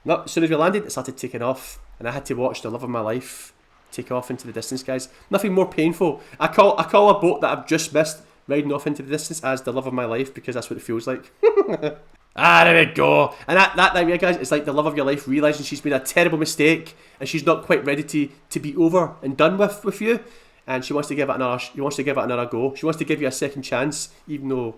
No, as soon as we landed, it started taking off, and I had to watch the love of my life take off into the distance, guys. Nothing more painful. I call a boat that I've just missed riding off into the distance as the love of my life, because that's what it feels like. There we go. And that right, guys, it's like the love of your life realising she's made a terrible mistake and she's not quite ready to be over and done with you, and she wants to give it another go. She wants to give you a second chance, even though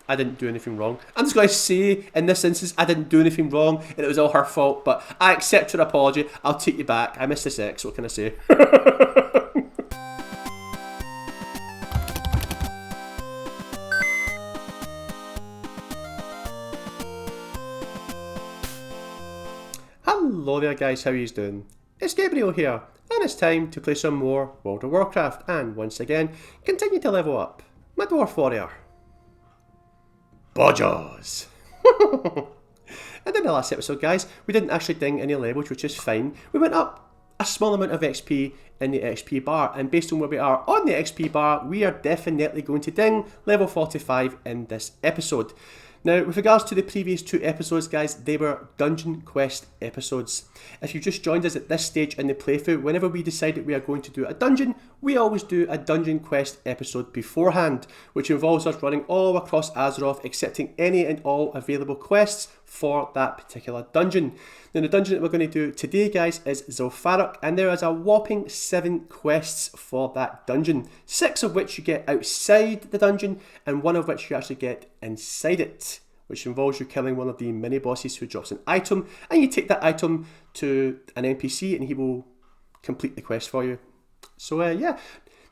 I didn't do anything wrong. I'm just going to say, in this instance, I didn't do anything wrong and it was all her fault, but I accept her apology. I'll take you back. I missed the sex, what can I say? Hello there, guys, how are you doing? It's Gabriel here, and it's time to play some more World of Warcraft, and once again, continue to level up my Dwarf Warrior. Bawjaws! And in the last episode, guys, we didn't actually ding any levels, which is fine. We went up a small amount of XP in the XP bar, and based on where we are on the XP bar, we are definitely going to ding level 45 in this episode. Now, with regards to the previous two episodes, guys, they were Dungeon Quest episodes. If you've just joined us at this stage in the playthrough, whenever we decide that we are going to do a dungeon, we always do a Dungeon Quest episode beforehand, which involves us running all across Azeroth, accepting any and all available quests for that particular dungeon. Now, the dungeon that we're going to do today, guys, is Zul'Farrak, and there is a whopping 7 quests for that dungeon, 6 of which you get outside the dungeon, and 1 of which you actually get inside it, which involves you killing one of the mini-bosses who drops an item, and you take that item to an NPC and he will complete the quest for you. So, yeah.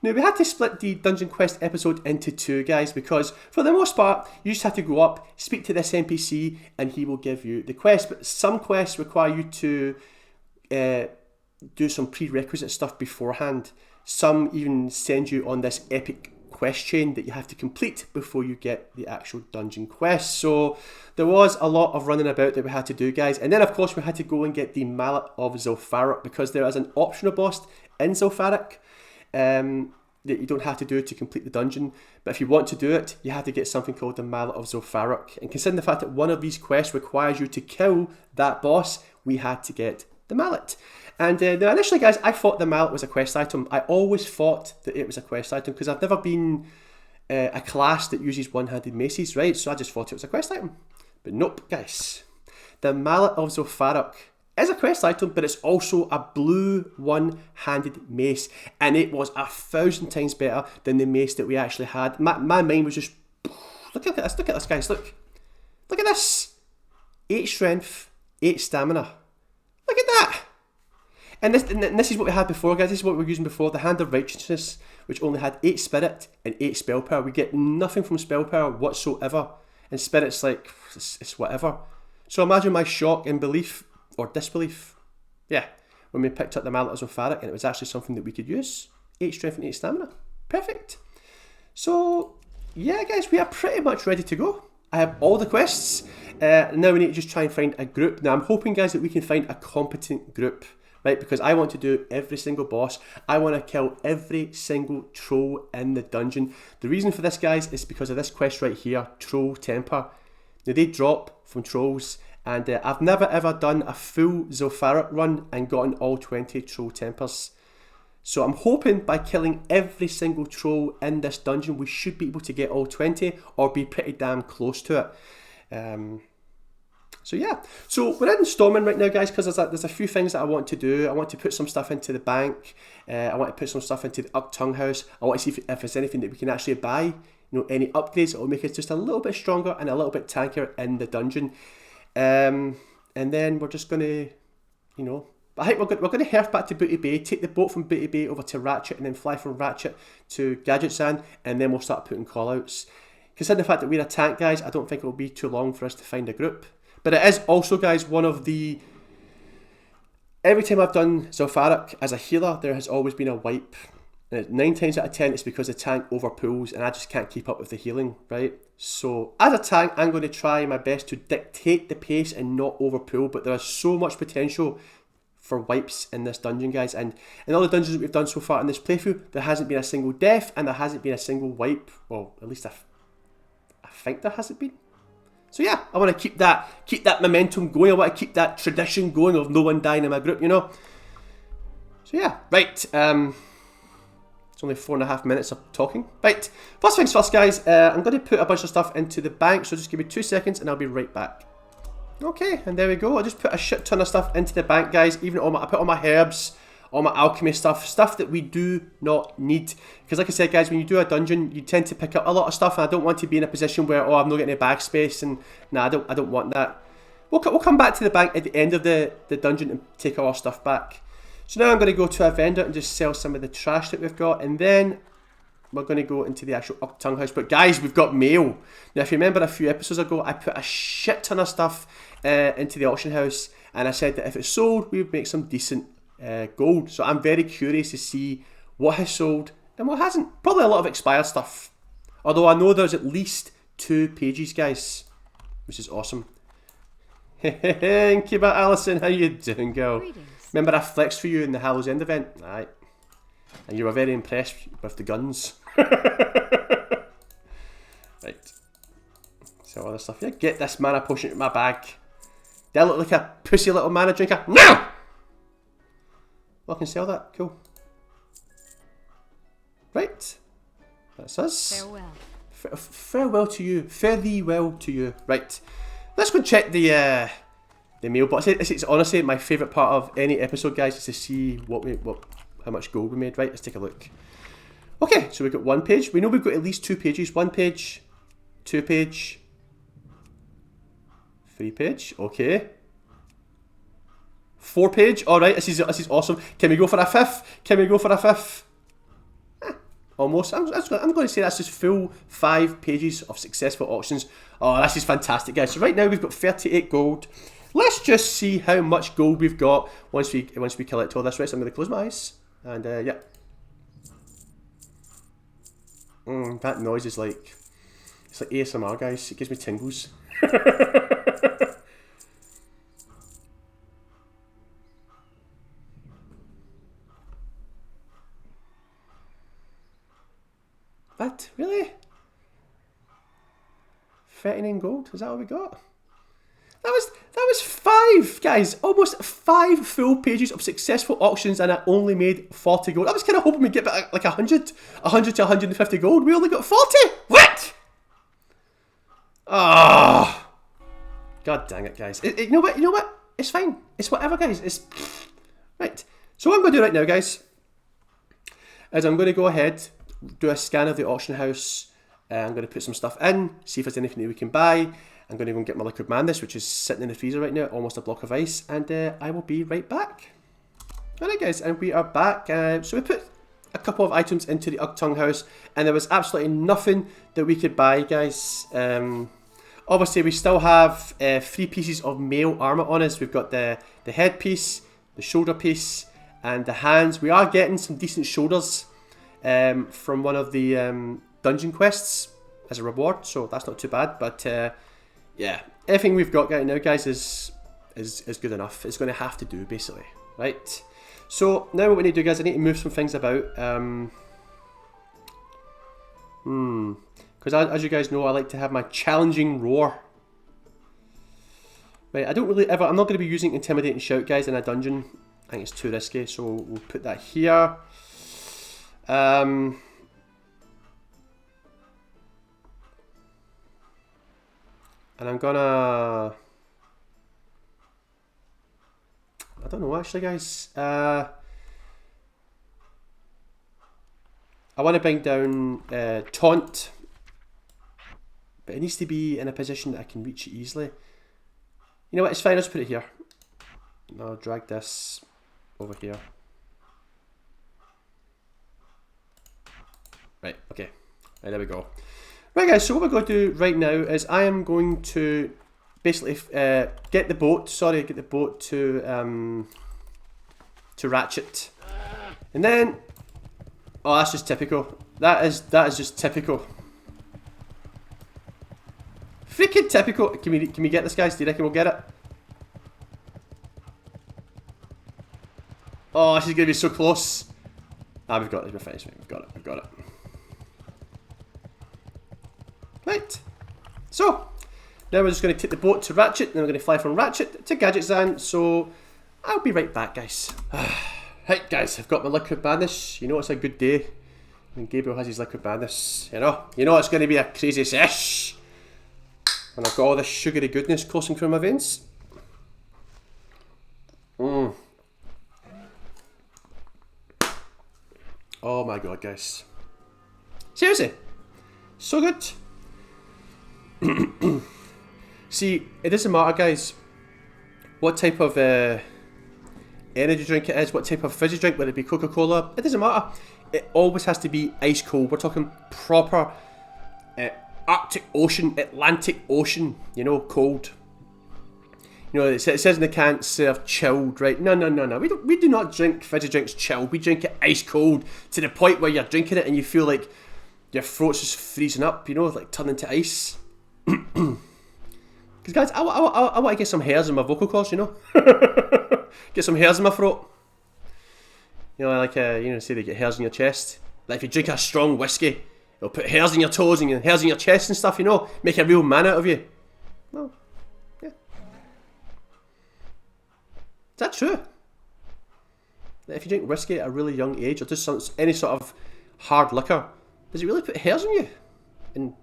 Now, we had to split the Dungeon Quest episode into 2, guys, because for the most part, you just have to go up, speak to this NPC, and he will give you the quest. But some quests require you to do some prerequisite stuff beforehand. Some even send you on this epic quest chain that you have to complete before you get the actual dungeon quest. So there was a lot of running about that we had to do, guys. And then, of course, we had to go and get the Mallet of Zul'Farrak, because there is an optional boss in Zul'Farrak that you don't have to do to complete the dungeon, but if you want to do it, you have to get something called the Mallet of Zul'Farrak. And considering the fact that one of these quests requires you to kill that boss, we had to get the Mallet. And now initially, guys, I thought the Mallet was a quest item. I always thought that it was a quest item because I've never been a class that uses one-handed maces, right? So I just thought it was a quest item. But nope, guys. The Mallet of Zul'Farrak is a quest item, but it's also a blue one-handed mace, and it was 1,000 times better than the mace that we actually had. My mind was just, look at this, guys, look at this, 8 strength, 8 stamina, look at that. And this is what we had before, guys. This is what we were using before, the Hand of Righteousness, which only had 8 spirit and 8 spell power. We get nothing from spell power whatsoever, and spirit's like, it's whatever. So imagine my shock and belief or disbelief, yeah, when we picked up the Mallet of Zul'Farrak, and it was actually something that we could use. 8 strength and 8 stamina. Perfect. So, yeah, guys, we are pretty much ready to go. I have all the quests. Now we need to just try and find a group. Now, I'm hoping, guys, that we can find a competent group, right? Because I want to do every single boss. I want to kill every single troll in the dungeon. The reason for this, guys, is because of this quest right here, Troll Temper. Now, they drop from trolls, and I've never ever done a full Zul'Farrak run and gotten all 20 troll tempers. So I'm hoping by killing every single troll in this dungeon, we should be able to get all 20 or be pretty damn close to it. So yeah, so we're in Storming right now, guys, because there's a few things that I want to do. I want to put some stuff into the bank. I want to put some stuff into the Tung House. I want to see if there's anything that we can actually buy. You know, any upgrades that will make us just a little bit stronger and a little bit tankier in the dungeon. And then we're just going to, you know, I think we're going to head back to Booty Bay, take the boat from Booty Bay over to Ratchet, and then fly from Ratchet to Gadgetzan, and then we'll start putting callouts. Considering the fact that we're a tank, guys, I don't think it will be too long for us to find a group. But it is also, guys, one of the... Every time I've done Zul'Farrak as a healer, there has always been a wipe. And 9 times out of 10, it's because the tank overpulls and I just can't keep up with the healing, right? So, as a tank, I'm going to try my best to dictate the pace and not overpull, but there is so much potential for wipes in this dungeon, guys. And in all the dungeons that we've done so far in this playthrough, there hasn't been a single death and there hasn't been a single wipe. Well, at least I think there hasn't been. So yeah, I want to keep that momentum going. I want to keep that tradition going of no one dying in my group, you know. So yeah, right. It's only 4.5 minutes of talking. Right, first things first, guys. I'm going to put a bunch of stuff into the bank, so just give me 2 seconds and I'll be right back. Okay, and there we go. I just put a shit ton of stuff into the bank, guys. Even I put all my herbs, all my alchemy stuff that we do not need. Because like I said, guys, when you do a dungeon, you tend to pick up a lot of stuff, and I don't want to be in a position where, oh, I'm not getting any bag space, and nah, I don't want that. We'll come back to the bank at the end of the dungeon and take all our stuff back. So now I'm going to go to a vendor and just sell some of the trash that we've got, and then we're going to go into the actual Tung house. But guys, we've got mail. Now, if you remember a few episodes ago, I put a shit ton of stuff into the auction house, and I said that if it sold, we would make some decent gold. So I'm very curious to see what has sold and what hasn't. Probably a lot of expired stuff. Although I know there's at least 2 pages, guys, which is awesome. Thank you, Alison. How you doing, girl? Greetings. Remember I flexed for you in the Hallows End event? Right. And you were very impressed with the guns. Right. So other stuff. Yeah, get this mana potion in my bag. Do I look like a pussy little mana drinker? No! Well, I can sell that. Cool. Right. That's us. Farewell. Farewell to you. Fare thee well to you. Right. Let's go and check the mailbox. It's honestly my favourite part of any episode, guys, is to see how much gold we made. Right, let's take a look. Okay, so we've got 1 page. We know we've got at least 2 pages. 1 page, 2 page, 3 page. Okay. 4 page. All right, this is awesome. Can we go for a 5th? Can we go for a 5th? Almost. I'm going to say that's just full 5 pages of successful auctions. Oh, this is fantastic, guys. So right now we've got 38 gold. Let's just see how much gold we've got once we collect all this. Right, so I'm going to close my eyes and yeah. That noise is like, it's like ASMR, guys. It gives me tingles. What? Really? 39 gold? Is that all we got? That was 5, guys. Almost 5 full pages of successful auctions, and I only made 40 gold. I was kind of hoping we'd get like 100 to 150 gold. We only got 40. What? Ah! Oh, God dang it, guys. You know what? You know what? It's fine. It's whatever, guys. It's right. So what I'm going to do right now, guys, is I'm going to go ahead, do a scan of the auction house. I'm going to put some stuff in, see if there's anything that we can buy. I'm going to go and get my liquid madness, which is sitting in the freezer right now, almost a block of ice, and I will be right back. Alright, guys, and we are back. So we put a couple of items into the Tung house, and there was absolutely nothing that we could buy, guys. Obviously, we still have 3 pieces of mail armor on us. We've got the headpiece, the shoulder piece, and the hands. We are getting some decent shoulders from one of the dungeon quests as a reward, so that's not too bad. But yeah, everything we've got right now, guys, is good enough. It's going to have to do, basically, right? So now what we need to do, guys, I need to move some things about. Because as you guys know, I like to have my challenging roar. Right, I don't really ever. I'm not going to be using intimidating shout, guys, in a dungeon. I think it's too risky, so we'll put that here. And I'm gonna... I don't know, actually, guys. I want to bring down Taunt. But it needs to be in a position that I can reach it easily. You know what, it's fine, I'll just put it here. And I'll drag this over here. Right, okay. Right, there we go. Right, guys, so what we're going to do right now is I am going to basically get the boat to Ratchet. And then, oh, that's just typical. That is just typical. Freaking typical. Can we get this, guys? Do you reckon we'll get it? Oh, she's gonna be so close. Ah, we've got it. We're finished. We've got it. We've got it. Right. So, Now we're just going to take the boat to Ratchet, and then we're going to fly from Ratchet to Gadgetzan, so I'll be right back, guys. Right, guys, I've got my liquid madness. You know it's a good day when Gabriel has his liquid madness. You know it's going to be a crazy sesh. And I've got all this sugary goodness coursing through my veins. Oh my god, guys. Seriously. So good. See, it doesn't matter, guys, what type of energy drink it is, what type of fizzy drink, whether it be Coca-Cola, it doesn't matter. It always has to be ice cold. We're talking proper Arctic Ocean, Atlantic Ocean, you know, cold. You know, it says in the can, serve chilled, right? No. We do not drink fizzy drinks chilled. We drink it ice cold to the point where you're drinking it and you feel like your throat's just freezing up, you know, like turning to ice. Because guys, I want to get some hairs in my vocal cords, you know. Get some hairs in my throat. You know, like, say they get hairs in your chest. Like if you drink a strong whiskey, it'll put hairs in your toes and hairs in your chest and stuff, you know. Make a real man out of you. Well, yeah. Is that true? That if you drink whiskey at a really young age, or just any sort of hard liquor, does it really put hairs on you? And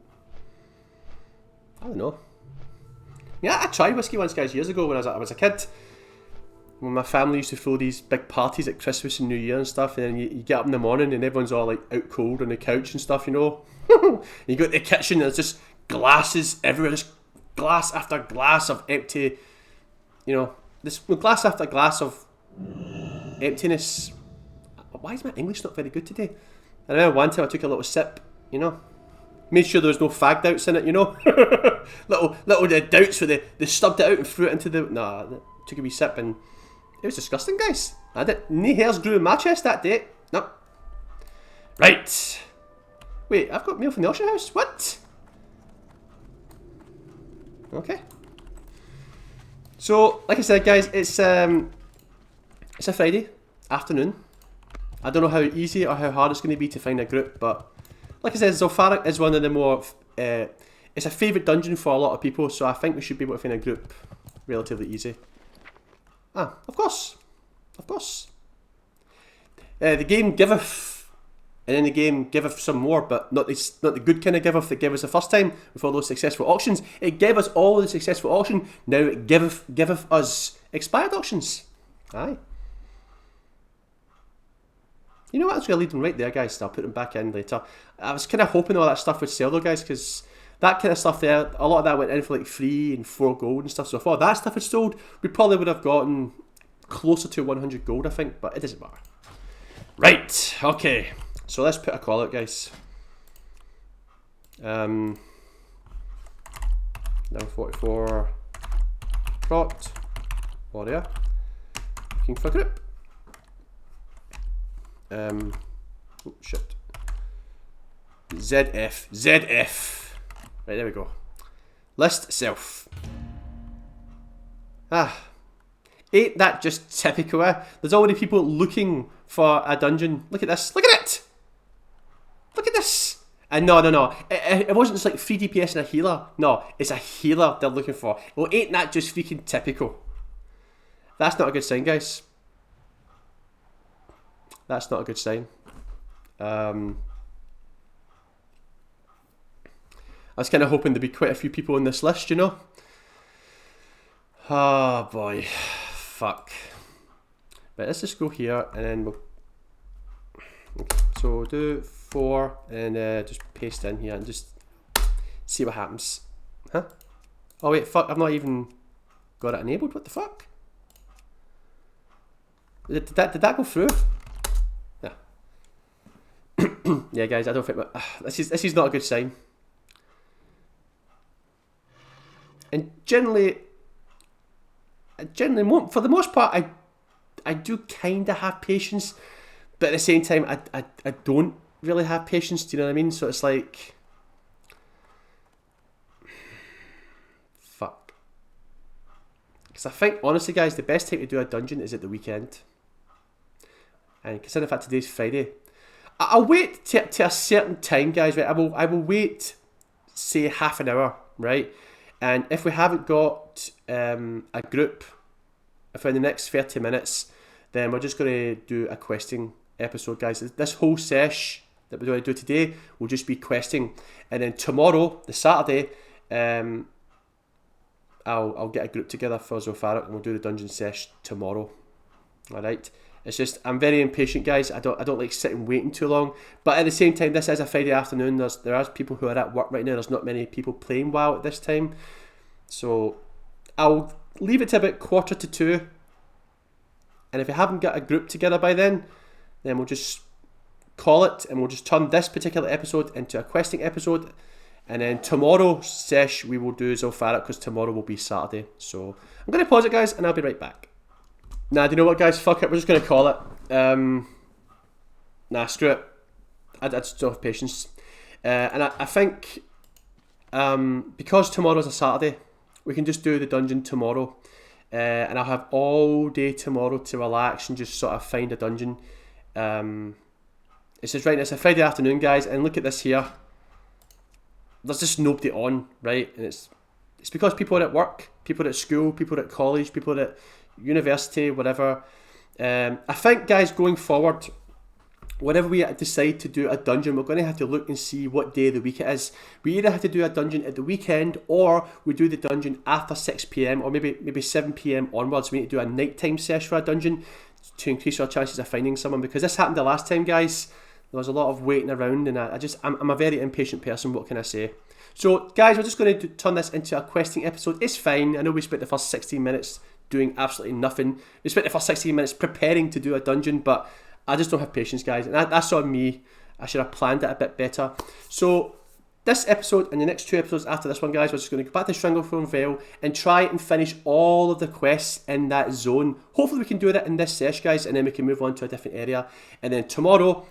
I don't know. Yeah, I tried whiskey once, guys, years ago when I was a kid. When my family used to throw these big parties at Christmas and New Year and stuff, and then you get up in the morning and everyone's all like out cold on the couch and stuff, you know. You go to the kitchen and there's just glasses everywhere, just glass after glass of empty, you know, this glass after glass of emptiness. Why is my English not very good today? I remember one time I took a little sip, you know. Made sure there was no fag douts in it, you know. little douts where they stubbed it out and threw it into the... Nah, took a wee sip and it was disgusting, guys. No hairs grew in my chest that day. No. Right. Wait, I've got mail from the auction house? What? Okay. So, like I said, guys, it's a Friday afternoon. I don't know how easy or how hard it's going to be to find a group, but... Like I said, Zul'Farrak is one of the more... it's a favourite dungeon for a lot of people, so I think we should be able to find a group relatively easy. Ah, of course. Of course. The game giveth, and then the game giveth some more, but not the good kind of giveth that gave us the first time with all those successful auctions. It gave us all the successful auction, now it giveth us expired auctions. Aye. You know what, that's going to lead them right there, guys. I'll put them back in later. I was kind of hoping all that stuff would sell though, guys, because that kind of stuff there, a lot of that went in for like 3 and 4 gold and stuff. So if all that stuff had sold, we probably would have gotten closer to 100 gold, I think, but it doesn't matter. Right, okay. So let's put a call out, guys. Now 44 Dwarf Warrior. Looking for a group. Oh shit. ZF. Right, there we go. List self. Ain't that just typical, eh? There's already people looking for a dungeon. Look at this. Look at it! Look at this! And no. It wasn't just like 3 DPS and a healer. No, it's a healer they're looking for. Well, ain't that just freaking typical? That's not a good sign, guys. That's not a good sign. I was kind of hoping there'd be quite a few people on this list, you know? Oh boy. Fuck. Right, let's just go here and then we'll... Okay, so do 4 and just paste in here and just see what happens. Huh? Oh wait, fuck, I've not even got it enabled. What the fuck? Did that go through? Yeah, guys, I don't think this is not a good sign. And generally, for the most part, I do kind of have patience, but at the same time, I don't really have patience. Do you know what I mean? So it's like, fuck. Because I think, honestly, guys, the best time to do a dungeon is at the weekend. And considering the fact today's Friday, I'll wait to a certain time, guys, right? I will wait, say, half an hour, right? And if we haven't got a group for the next 30 minutes, then we're just going to do a questing episode, guys. This whole sesh that we're going to do today will just be questing. And then tomorrow, the Saturday, I'll get a group together for Zul'Farrak and we'll do the dungeon sesh tomorrow. Alright. It's just, I'm very impatient, guys. I don't like sitting waiting too long. But at the same time, this is a Friday afternoon. There are people who are at work right now. There's not many people playing WoW at this time. So I'll leave it to about 1:45. And if we haven't got a group together by then we'll just call it and we'll just turn this particular episode into a questing episode. And then tomorrow's sesh we will do Zul'Farrak because tomorrow will be Saturday. So I'm going to pause it, guys, and I'll be right back. Nah, do you know what, guys? Fuck it, we're just going to call it. Nah, screw it. I just don't have patience. And I think because tomorrow's a Saturday, we can just do the dungeon tomorrow. And I'll have all day tomorrow to relax and just sort of find a dungeon. It's just right, it's a Friday afternoon, guys, and look at this here. There's just nobody on, right? And it's because people are at work, people are at school, people are at college, people are at university, whatever. I think, guys, going forward, whenever we decide to do a dungeon, we're going to have to look and see what day of the week it is. We either have to do a dungeon at the weekend, or we do the dungeon after 6 PM, or maybe 7 PM onwards. We need to do a nighttime sesh for a dungeon to increase our chances of finding someone, because this happened the last time, guys. There was a lot of waiting around, and I'm a very impatient person, what can I say? So, guys, we're just going to turn this into a questing episode. It's fine. I know we spent the first 16 minutes doing absolutely nothing. We spent the first 16 minutes preparing to do a dungeon, but I just don't have patience, guys. And that's on me. I should have planned it a bit better. So, this episode and the next 2 episodes after this one, guys, we're just going to go back to Stranglethorn Vale and try and finish all of the quests in that zone. Hopefully we can do that in this sesh, guys, and then we can move on to a different area. And then tomorrow,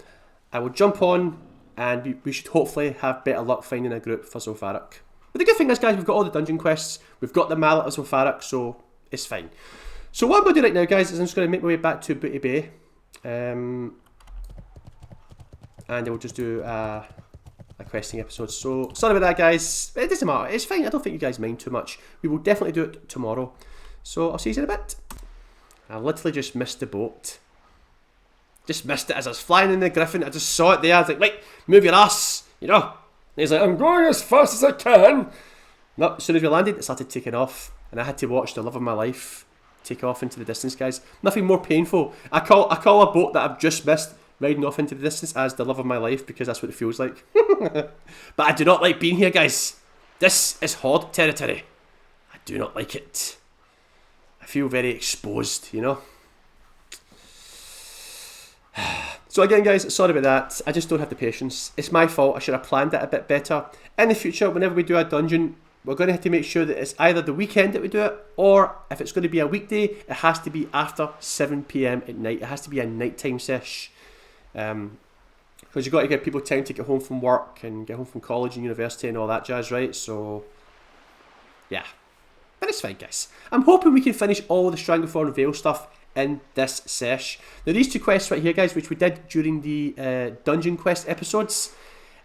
I will jump on, and we should hopefully have better luck finding a group for Zul'Farrak. But the good thing is, guys, we've got all the dungeon quests, we've got the Mallet of Zul'Farrak, so it's fine. So what I'm going to do right now, guys, is I'm just going to make my way back to Booty Bay. And we'll just do a questing episode. So, sorry about that, guys. It doesn't matter. It's fine. I don't think you guys mind too much. We will definitely do it tomorrow. So, I'll see you in a bit. I literally just missed the boat. Just missed it as I was flying in the Griffin. I just saw it there. I was like, wait, move your ass, you know. And he's like, I'm going as fast as I can. No, as soon as we landed, it started taking off. And I had to watch the love of my life take off into the distance, guys. Nothing more painful. I call a boat that I've just missed riding off into the distance as the love of my life, because that's what it feels like. But I do not like being here, guys. This is horde territory. I do not like it. I feel very exposed, you know. So again, guys, sorry about that. I just don't have the patience. It's my fault. I should have planned it a bit better. In the future, whenever we do a dungeon, we're going to have to make sure that it's either the weekend that we do it, or if it's going to be a weekday, it has to be after 7 PM at night. It has to be a nighttime sesh. Because you've got to give people time to get home from work and get home from college and university and all that jazz, right? So, yeah. But it's fine, guys. I'm hoping we can finish all the Stranglethorn Vale stuff in this sesh. Now, these 2 quests right here, guys, which we did during the dungeon quest episodes.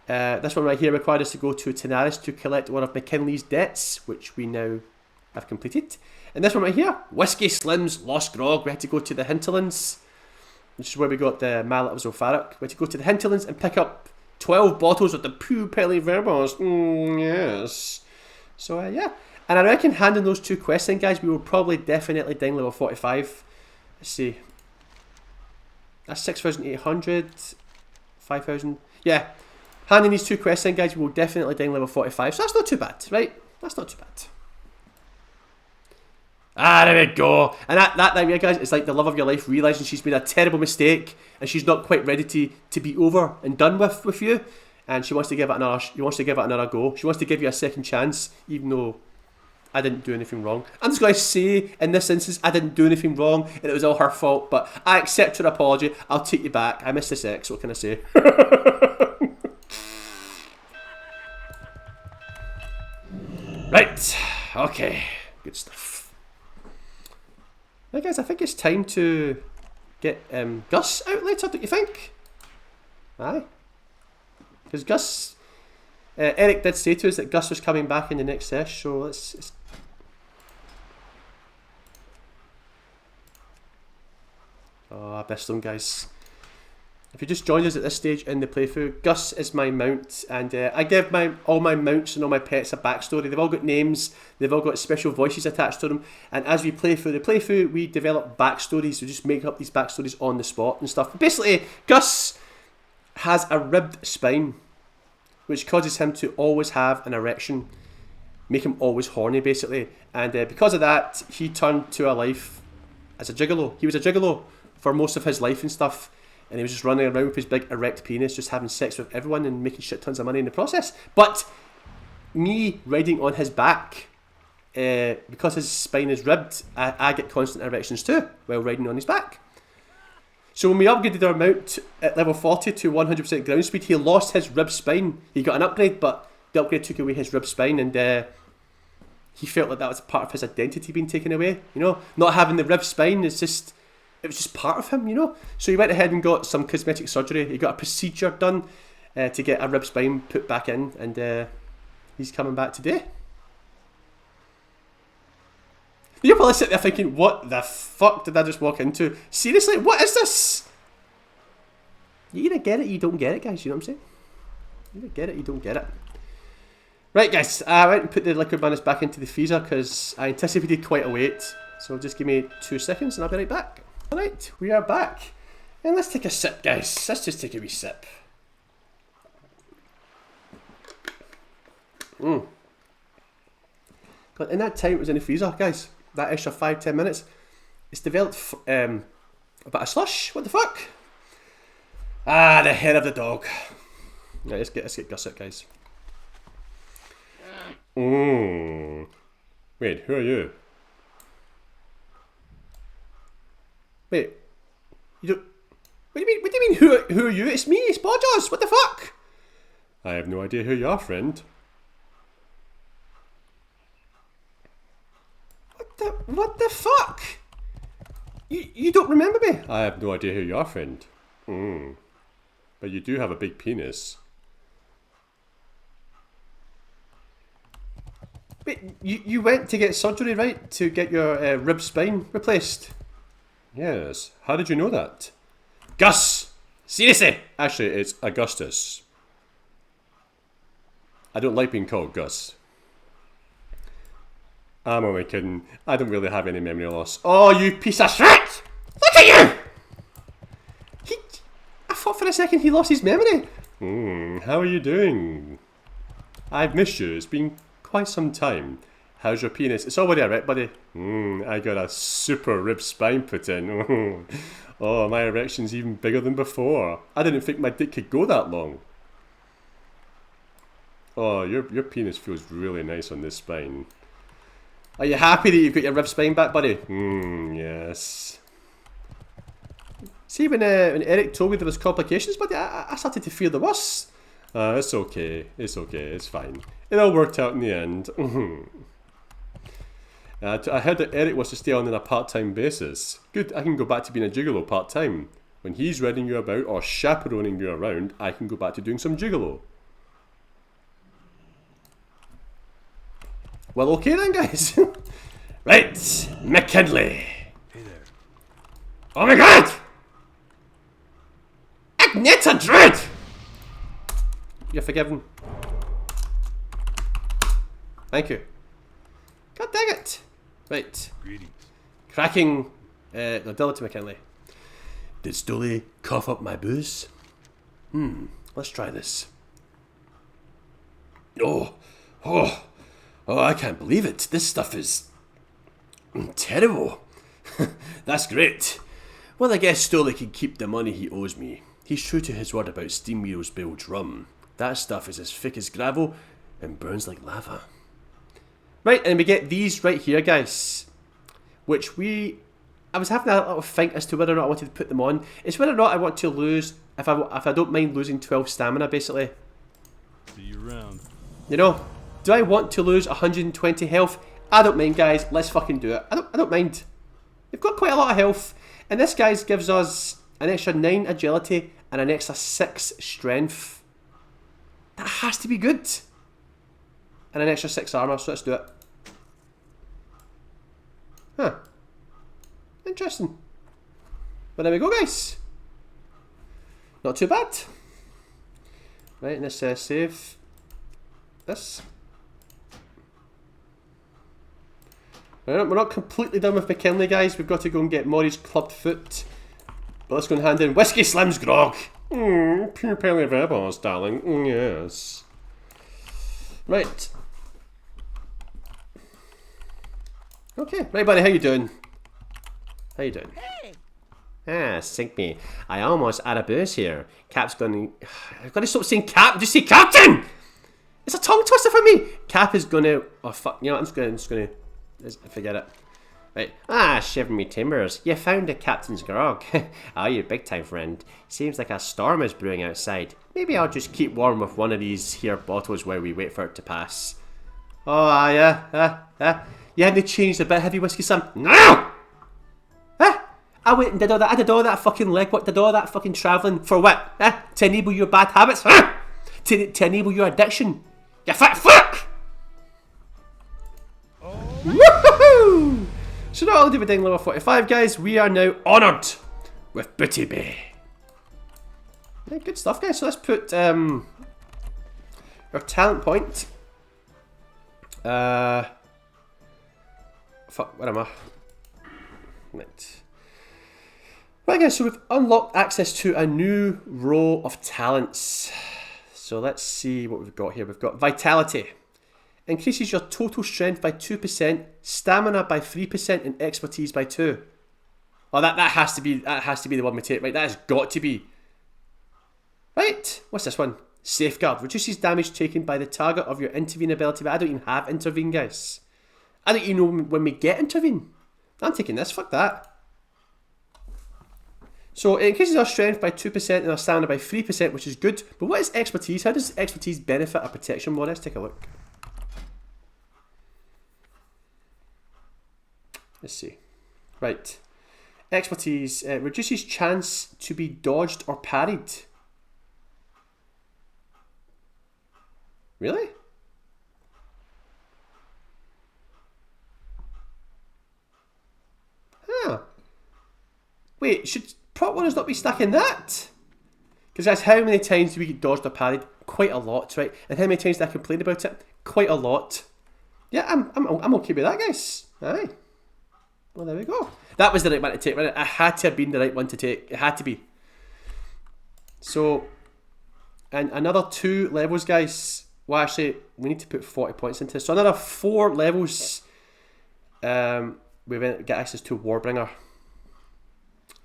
This one right here required us to go to Tanaris to collect one of McKinley's debts, which we now have completed. And this one right here, Whiskey Slim's Lost Grog. We had to go to the Hinterlands, which is where we got the Mallet of Zul'Farrak. We had to go to the Hinterlands and pick up 12 bottles of the pulverizes. Yes. So, yeah. And I reckon handing those 2 quests in, guys, we will probably definitely ding level 45. Let's see. That's 6,800. 5,000. Yeah. Handing these 2 quests in, guys, we will definitely ding level 45. So that's not too bad, right? That's not too bad. Ah, there we go. And that time here, guys, it's like the love of your life realising she's made a terrible mistake and she's not quite ready to be over and done with you. And she wants to give it another go. She wants to give you a second chance, even though I didn't do anything wrong. I'm just going to say, in this instance, I didn't do anything wrong and it was all her fault. But I accept her apology. I'll take you back. I missed the sex. What can I say? Right. Okay. Good stuff. Now, guys, I think it's time to get Gus out later, don't you think? Aye. Because Gus Eric did say to us that Gus was coming back in the next sesh, so let's oh, I missed them, guys. If you just joined us at this stage in the playthrough, Gus is my mount, and I give all my mounts and all my pets a backstory. They've all got names, they've all got special voices attached to them, and as we play through the playthrough, we develop backstories. We just make up these backstories on the spot and stuff. But basically, Gus has a ribbed spine, which causes him to always have an erection, make him always horny, basically. And because of that, he turned to a life as a gigolo. He was a gigolo for most of his life and stuff. And he was just running around with his big erect penis, just having sex with everyone and making shit tons of money in the process. But me riding on his back, because his spine is ribbed, I get constant erections too while riding on his back. So when we upgraded our mount at level 40 to 100% ground speed, he lost his rib spine. He got an upgrade, but the upgrade took away his rib spine, and he felt like that was part of his identity being taken away. You know, not having the rib spine is just... it was just part of him, you know. So he went ahead and got some cosmetic surgery. He got a procedure done to get a rib spine put back in, and he's coming back today. You're probably sitting there thinking, what the fuck did I just walk into? Seriously, what is this? You either get it, you don't get it, guys, you know what I'm saying? You either get it, you don't get it. Right, guys, I went and put the liquid madness back into the freezer because I anticipated quite a wait. So just give me 2 seconds and I'll be right back. Alright, we are back. And let's take a sip, guys. Let's just take a wee sip. But in that time it was in the freezer, guys, that extra 5-10 minutes, it's developed a bit of slush. What the fuck? Ah, the head of the dog. Right, let's get Gus out, guys. Wait, who are you? Wait, you don't... What do you mean, who are you? It's me, it's Bawjaws, what the fuck? I have no idea who you are, friend. What the fuck? You don't remember me? I have no idea who you are, friend. But you do have a big penis. Wait, you went to get surgery, right? To get your rib spine replaced? Yes. How did you know that? Gus! Seriously! Actually, it's Augustus. I don't like being called Gus. I'm only kidding. I don't really have any memory loss. Oh, you piece of shit! Look at you! I thought for a second he lost his memory. How are you doing? I've missed you. It's been quite some time. How's your penis? It's already alright, buddy. I got a super rib spine put in. Oh, my erection's even bigger than before. I didn't think my dick could go that long. Oh, your penis feels really nice on this spine. Are you happy that you've got your rib spine back, buddy? Yes. See, when Eric told me there was complications, buddy, I started to fear the worst. It's okay. It's okay. It's fine. It all worked out in the end. I heard that Eric wants to stay on a part-time basis. Good, I can go back to being a gigolo part-time. When he's riding you about or chaperoning you around, I can go back to doing some gigolo. Well, okay then, guys. Right, McKinley. Hey there. Oh my god! Agneta Dread! You're forgiven. Thank you. God dang it! Right. Greetings. Cracking nobility McKinley. Did Stoley cough up my booze? Let's try this. Oh, I can't believe it. This stuff is terrible. That's great. Well, I guess Stoley can keep the money he owes me. He's true to his word about Steam Heroes Bilge rum. That stuff is as thick as gravel and burns like lava. Right, and we get these right here, guys. Which I was having a little think as to whether or not I wanted to put them on. It's whether or not I want to lose, if I don't mind losing 12 stamina, basically. See you around. You know, do I want to lose 120 health? I don't mind, guys. Let's fucking do it. I don't mind. We've got quite a lot of health. And this, guys, gives us an extra 9 agility and an extra 6 strength. That has to be good. And an extra 6 armor, so let's do it. Huh. Interesting. But there we go, guys. Not too bad. Right, and let's save this. Right, we're not completely done with McKinley, guys. We've got to go and get Maury's clubbed foot. But let's go and hand in Whiskey Slim's grog. Pure Pelly of Eyeballs, darling. Yes. Right. Okay. Right, buddy, how you doing? How you doing? Hey. Ah, sink me. I almost out of booze here. Cap's gonna... I've got to stop saying Cap. Just say Captain! It's a tongue twister for me. Cap is gonna... Oh, fuck. You know what? I'm just gonna... Forget it. Right. Ah, shiver me timbers. You found a captain's grog. Oh, you big time friend. Seems like a storm is brewing outside. Maybe I'll just keep warm with one of these here bottles while we wait for it to pass. Oh, yeah. You hadn't changed a bit, have you, Whiskey Slim? No! I went and did all that. I did all that fucking legwork, did all that fucking travelling for what? To enable your bad habits? To enable your addiction? You fat fuck! Woohoo! So not only did we ding level 45, guys, we are now honoured with Booty Bay. Yeah, good stuff, guys. So let's put our talent point. Fuck, where am I? Right. Right, guys, so we've unlocked access to a new row of talents. So let's see what we've got here. We've got Vitality. Increases your total strength by 2%, stamina by 3%, and expertise by 2%. Oh, that has to be the one we take, right? That has got to be. Right, what's this one? Safeguard. Reduces damage taken by the target of your intervene ability, but I don't even have intervene, guys. I don't even know when we get intervene. I'm taking this, fuck that. So it increases our strength by 2% and our stamina by 3%, which is good. But what is expertise? How does expertise benefit a protection mod? Let's take a look. Let's see. Right. Expertise. Reduces chance to be dodged or parried. Really? Huh. Wait, should prop runners not be stuck in that? Because that's how many times do we get dodged or parried? Quite a lot, right? And how many times did I complain about it? Quite a lot. Yeah, I'm okay with that, guys. Aye. Well, there we go. That was the right one to take, right? It had to have been the right one to take. It had to be. So, and another 2 levels, guys. Well, actually, we need to put 40 points into this. So another 4 levels. We get access to Warbringer.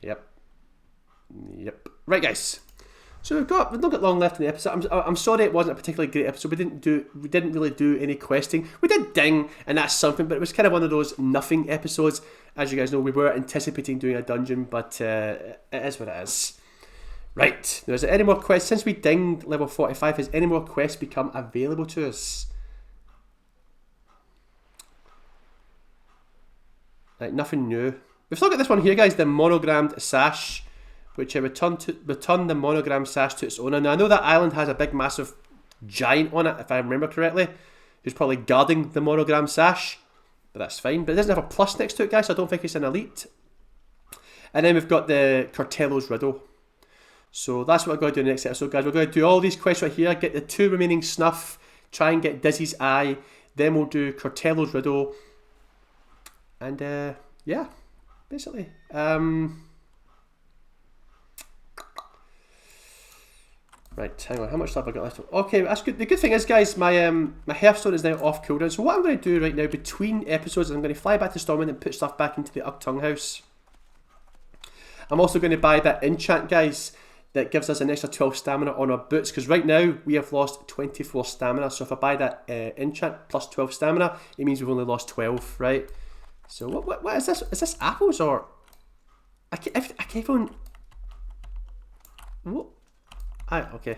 Yep. Right, guys. So we've not got long left in the episode. I'm sorry it wasn't a particularly great episode. We didn't really do any questing. We did ding, and that's something, but it was kind of one of those nothing episodes. As you guys know, we were anticipating doing a dungeon, but it is what it is. Right. Now, is there any more quests? Since we dinged level 45, has any more quests become available to us? Right, nothing new. We've still got this one here, guys, the monogrammed sash, which return the monogram sash to its owner. Now, I know that island has a big, massive giant on it, if I remember correctly, who's probably guarding the monogram sash, but that's fine. But it doesn't have a plus next to it, guys, so I don't think it's an elite. And then we've got the Cortello's Riddle. So that's what we're going to do in the next episode, guys. We're going to do all these quests right here, get the 2 remaining snuff, try and get Dizzy's Eye, then we'll do Cortello's Riddle, and yeah, basically. Right, hang on, how much stuff have I got left? Okay, that's good. The good thing is, guys, my Hearthstone is now off cooldown. So what I'm going to do right now, between episodes, is I'm going to fly back to Stormwind and put stuff back into the Ugtung house. I'm also going to buy that enchant, guys, that gives us an extra 12 stamina on our boots, because right now we have lost 24 stamina. So if I buy that enchant plus 12 stamina, it means we've only lost 12, right? So what is this? Is this apples or... I keep on... What? Ah, okay.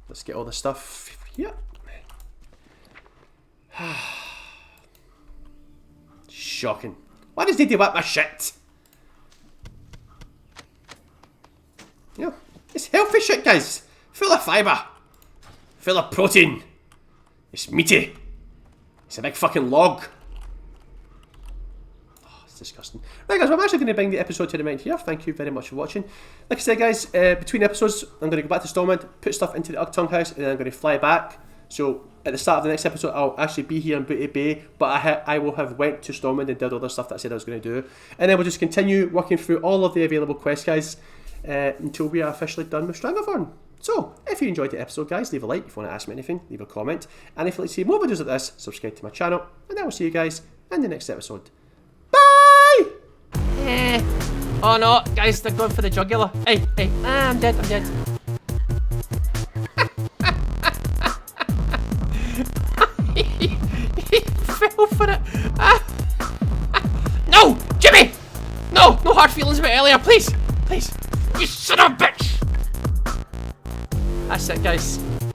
Let's get all the stuff here. Shocking. Why does he do that my shit? Yeah, it's healthy shit, guys. Full of fibre. Full of protein. It's meaty. It's a big fucking log. Oh, it's disgusting. Right guys, well, I'm actually going to bring the episode to the end here. Thank you very much for watching. Like I said guys, between episodes, I'm going to go back to Stormwind, put stuff into the Ugtongue house, and then I'm going to fly back. So at the start of the next episode, I'll actually be here in Booty Bay, but I will have went to Stormwind and did all the stuff that I said I was going to do. And then we'll just continue working through all of the available quests, guys, until we are officially done with Stranglethorn. So, if you enjoyed the episode, guys, leave a like. If you want to ask me anything, leave a comment. And if you'd like to see more videos like this, subscribe to my channel. And I will see you guys in the next episode. Bye! Oh no, guys, they're going for the jugular. Hey, I'm dead, I'm dead. He fell for it. No, Jimmy! No hard feelings about earlier, please. You son of a bitch! That's it, guys.